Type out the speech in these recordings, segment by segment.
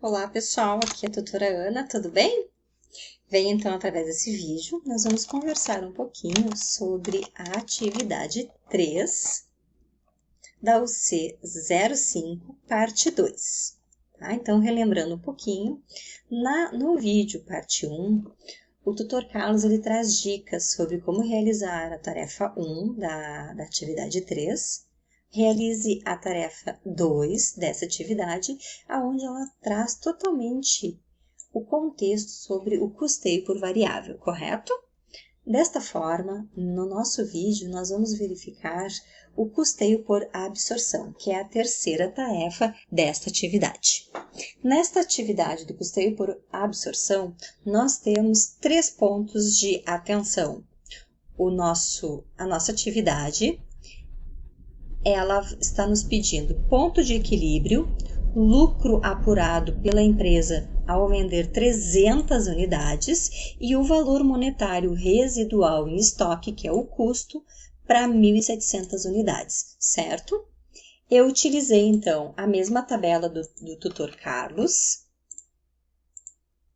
Olá pessoal, aqui é a doutora Ana, tudo bem? Venha então, através desse vídeo, nós vamos conversar um pouquinho sobre a atividade 3 da UC 05, parte 2. Tá? Então, relembrando um pouquinho, no vídeo parte 1, o tutor Carlos ele traz dicas sobre como realizar a tarefa 1 da atividade 3. Realize a tarefa 2 dessa atividade, onde ela traz totalmente o contexto sobre o custeio por variável, correto? Desta forma, no nosso vídeo, nós vamos verificar o custeio por absorção, que é a terceira tarefa desta atividade. Nesta atividade do custeio por absorção, nós temos 3 pontos de atenção. A nossa atividade, ela está nos pedindo ponto de equilíbrio, lucro apurado pela empresa ao vender 300 unidades e o valor monetário residual em estoque, que é o custo, para 1.700 unidades, certo? Eu utilizei, então, a mesma tabela do tutor Carlos,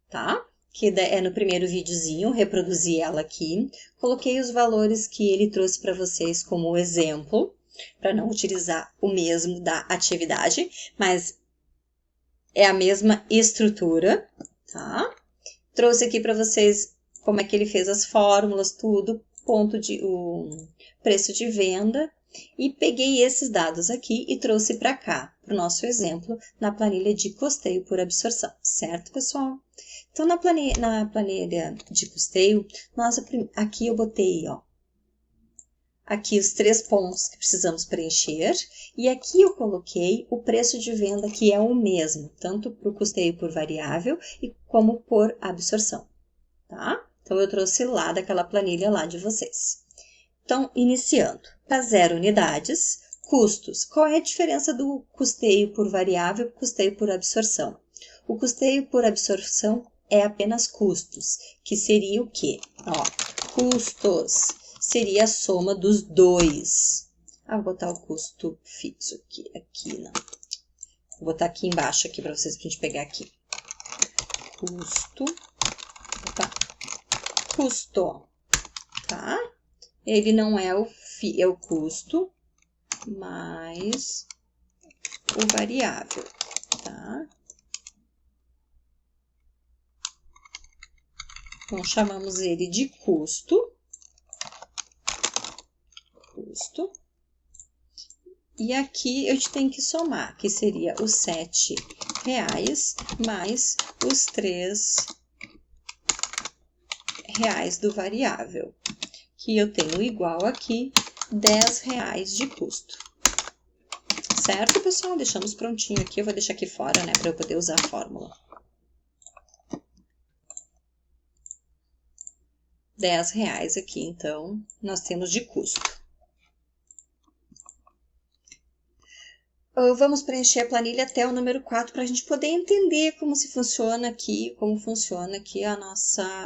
tá? Que é no primeiro videozinho, reproduzi ela aqui. Coloquei os valores que ele trouxe para vocês como exemplo, para não utilizar o mesmo da atividade, mas é a mesma estrutura, tá? Trouxe aqui para vocês como é que ele fez as fórmulas, tudo, o preço de venda, e peguei esses dados aqui e trouxe para cá, para o nosso exemplo, na planilha de custeio por absorção, certo, pessoal? Então, na planilha de custeio, aqui eu botei, ó, aqui os 3 pontos que precisamos preencher, e aqui eu coloquei o preço de venda, que é o mesmo, tanto para o custeio por variável como por absorção, tá? Então, eu trouxe lá daquela planilha lá de vocês. Então, iniciando, para 0 unidades, custos. Qual é a diferença do custeio por variável e custeio por absorção? O custeio por absorção é apenas custos, que seria o quê? Ó, custos seria a soma dos dois. Vou botar o custo fixo aqui não. Vou botar aqui embaixo aqui para vocês, pra gente pegar aqui. Custo, tá? Ele não é o custo, mais o variável, tá? Então, chamamos ele de custo. E aqui eu tenho que somar, que seria os R$7 mais os R$3 do variável, que eu tenho igual aqui R$10 de custo. Certo, pessoal? Deixamos prontinho aqui, eu vou deixar aqui fora, né, para eu poder usar a fórmula. R$10 aqui, então, nós temos de custo. Vamos preencher a planilha até o número 4 para a gente poder entender como funciona aqui a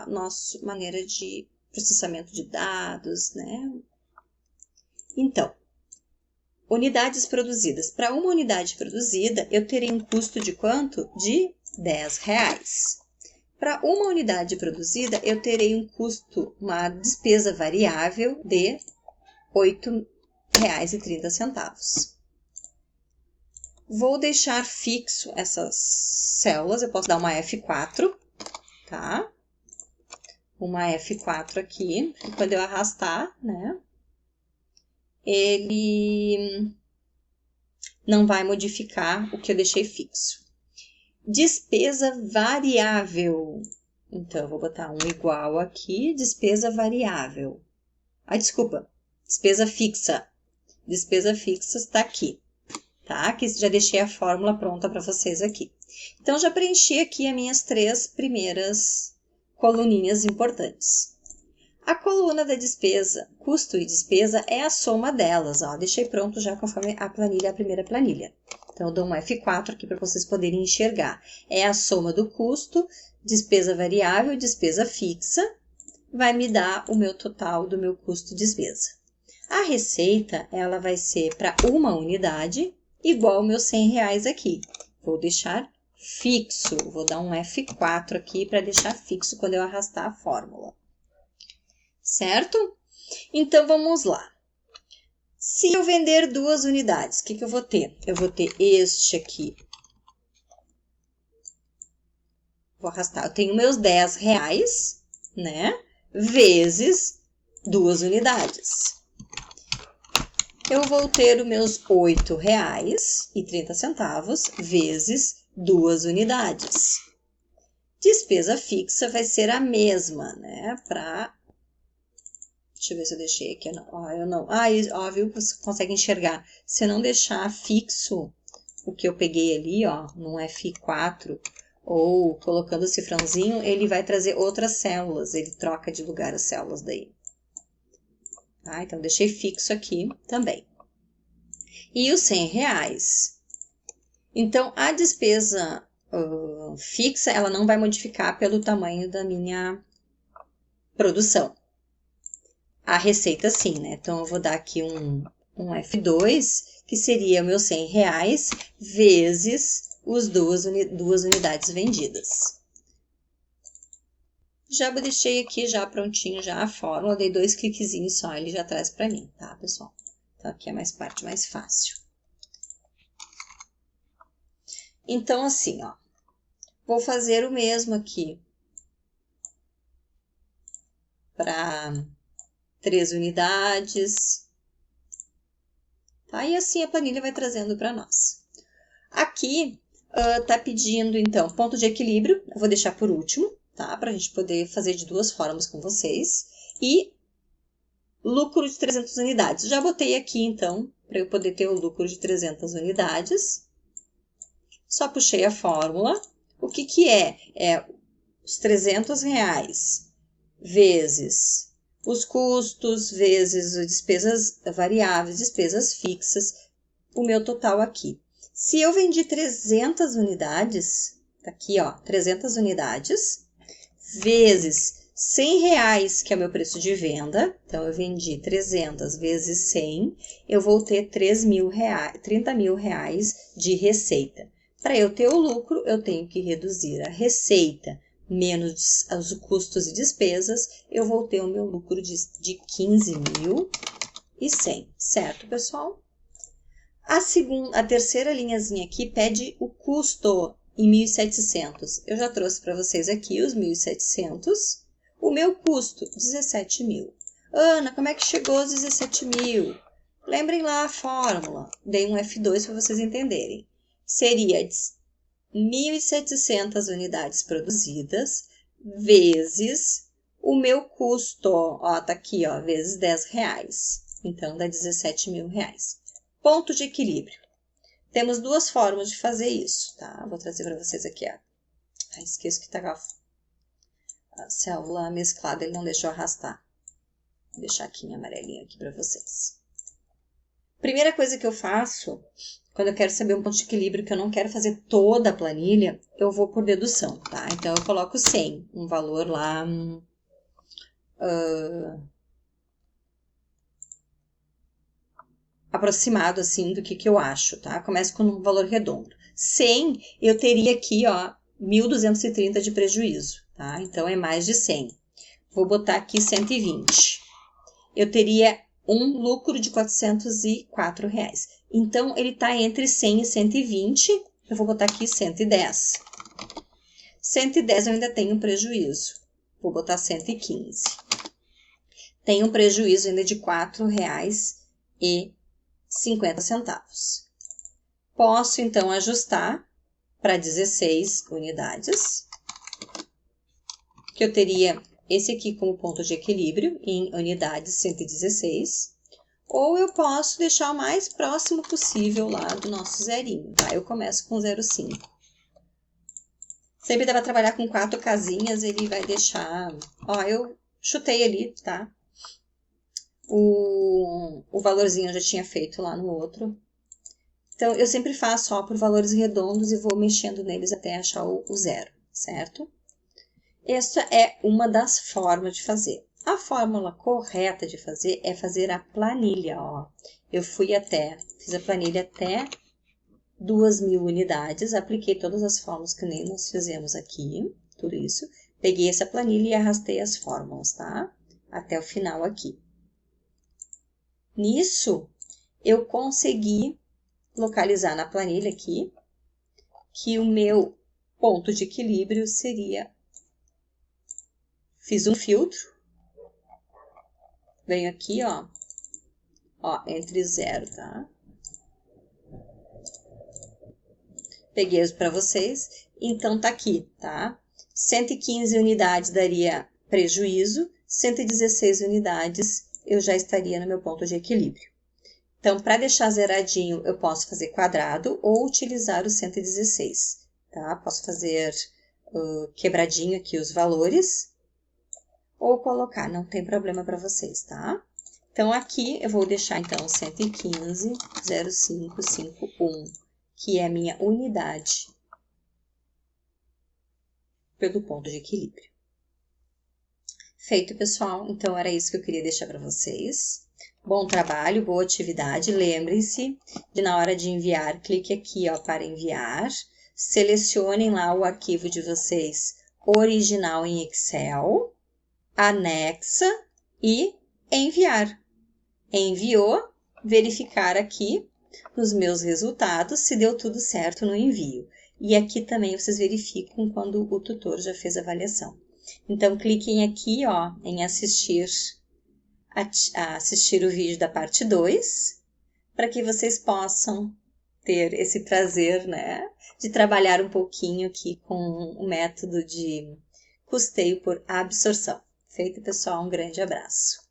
nossa maneira de processamento de dados, né? Então, unidades produzidas. Para uma unidade produzida, eu terei um custo de quanto? De R$10. Para uma unidade produzida, eu terei uma despesa variável de R$8,30. Vou deixar fixo essas células, eu posso dar uma F4, tá? Uma F4 aqui, e quando eu arrastar, né, ele não vai modificar o que eu deixei fixo. Despesa variável. Então, eu vou botar um igual aqui, despesa variável. Desculpa, despesa fixa. Despesa fixa está aqui. Tá? Que já deixei a fórmula pronta para vocês aqui. Então, já preenchi aqui as minhas 3 primeiras coluninhas importantes. A coluna da despesa, custo e despesa, é a soma delas, ó. Deixei pronto já conforme a primeira planilha. Então, eu dou um F4 aqui para vocês poderem enxergar. É a soma do custo, despesa variável e despesa fixa, vai me dar o meu total do meu custo e despesa. A receita, ela vai ser para uma unidade, igual aos meus R$100 aqui. Vou deixar fixo. Vou dar um F4 aqui para deixar fixo quando eu arrastar a fórmula. Certo? Então, vamos lá. Se eu vender 2 unidades, o que eu vou ter? Eu vou ter este aqui. Vou arrastar. Eu tenho meus R$10, né? Vezes 2 unidades. Eu vou ter os meus R$8,30 vezes 2 unidades. Despesa fixa vai ser a mesma, né? Deixa eu ver se eu deixei aqui. Eu não. Ó, viu? Você consegue enxergar. Se eu não deixar fixo o que eu peguei ali, ó, num F4, ou colocando o cifrãozinho, ele vai trazer outras células. Ele troca de lugar as células daí. Tá? Então, deixei fixo aqui também. E os R$100. Então, a despesa fixa, ela não vai modificar pelo tamanho da minha produção. A receita sim, né? Então, eu vou dar aqui um F2, que seria o meu R$100 vezes as duas unidades vendidas. Já deixei aqui já prontinho já a fórmula, dei 2 cliquezinhos só, ele já traz para mim, tá, pessoal? Então, aqui é a parte mais fácil. Então, assim, ó, vou fazer o mesmo aqui para 3 unidades, tá? E assim a planilha vai trazendo para nós. Aqui, tá pedindo, então, ponto de equilíbrio, eu vou deixar por último, tá? Para a gente poder fazer de 2 formas com vocês. E lucro de 300 unidades. Já botei aqui, então, para eu poder ter o lucro de 300 unidades. Só puxei a fórmula. O que é? É os R$300 vezes os custos, vezes as despesas variáveis, despesas fixas, o meu total aqui. Se eu vendi 300 unidades, tá aqui, ó, 300 unidades, vezes R$100, que é o meu preço de venda, então eu vendi 300 vezes 100, eu vou ter R$30.000 de receita. Para eu ter o lucro, eu tenho que reduzir a receita menos os custos e despesas, eu vou ter o meu lucro de 15.100, certo, pessoal? A terceira linhazinha aqui pede o custo em 1.700. Eu já trouxe para vocês aqui os 1.700. O meu custo, 17.000. Ana, como é que chegou aos 17.000? Lembrem lá a fórmula. Dei um F2 para vocês entenderem. Seria 1.700 unidades produzidas vezes o meu custo, ó, tá aqui, ó, vezes R$10. Então, dá R$17.000. Ponto de equilíbrio. Temos 2 formas de fazer isso, tá? Vou trazer para vocês aqui, ó. Esqueço que tá a célula mesclada, ele não deixou arrastar. Vou deixar aqui em amarelinho aqui para vocês. Primeira coisa que eu faço, quando eu quero saber um ponto de equilíbrio, que eu não quero fazer toda a planilha, eu vou por dedução, tá? Então, eu coloco 100, um valor lá... aproximado, assim, do que eu acho, tá? Começo com um valor redondo. 100, eu teria aqui, ó, 1.230 de prejuízo, tá? Então, é mais de 100. Vou botar aqui 120. Eu teria um lucro de R$404. Então, ele está entre 100 e 120. Eu vou botar aqui 110. 110 eu ainda tenho um prejuízo. Vou botar 115. Tenho um prejuízo ainda de R$4,50. Posso, então, ajustar para 16 unidades. Que eu teria esse aqui como ponto de equilíbrio em unidades 116. Ou eu posso deixar o mais próximo possível lá do nosso zerinho, tá? Eu começo com 0,5. Sempre dá para trabalhar com 4 casinhas, ele vai deixar... Ó, eu chutei ali, tá? O valorzinho eu já tinha feito lá no outro. Então, eu sempre faço, ó, por valores redondos e vou mexendo neles até achar o zero, certo? Essa é uma das formas de fazer. A fórmula correta de fazer é fazer a planilha, ó. Eu fiz a planilha até 2.000 unidades, apliquei todas as fórmulas que nem nós fizemos aqui, tudo isso. Peguei essa planilha e arrastei as fórmulas, tá? Até o final aqui. Nisso, eu consegui localizar na planilha aqui que o meu ponto de equilíbrio seria... Fiz um filtro. Venho aqui, ó, entre 0, tá? Peguei para vocês, então tá aqui, tá? 115 unidades daria prejuízo, 116 unidades eu já estaria no meu ponto de equilíbrio. Então, para deixar zeradinho, eu posso fazer quadrado ou utilizar o 116, tá? Posso fazer quebradinho aqui os valores ou colocar, não tem problema para vocês, tá? Então, aqui eu vou deixar, então, 115,0551, que é a minha unidade pelo ponto de equilíbrio. Feito, pessoal. Então, era isso que eu queria deixar para vocês. Bom trabalho, boa atividade. Lembrem-se de, na hora de enviar, clique aqui, ó, para enviar. Selecionem lá o arquivo de vocês original em Excel, anexa e enviar. Enviou, verificar aqui nos meus resultados se deu tudo certo no envio. E aqui também vocês verificam quando o tutor já fez a avaliação. Então, cliquem aqui, ó, em assistir o vídeo da parte 2, para que vocês possam ter esse prazer, né, de trabalhar um pouquinho aqui com o método de custeio por absorção. Feito, pessoal, um grande abraço.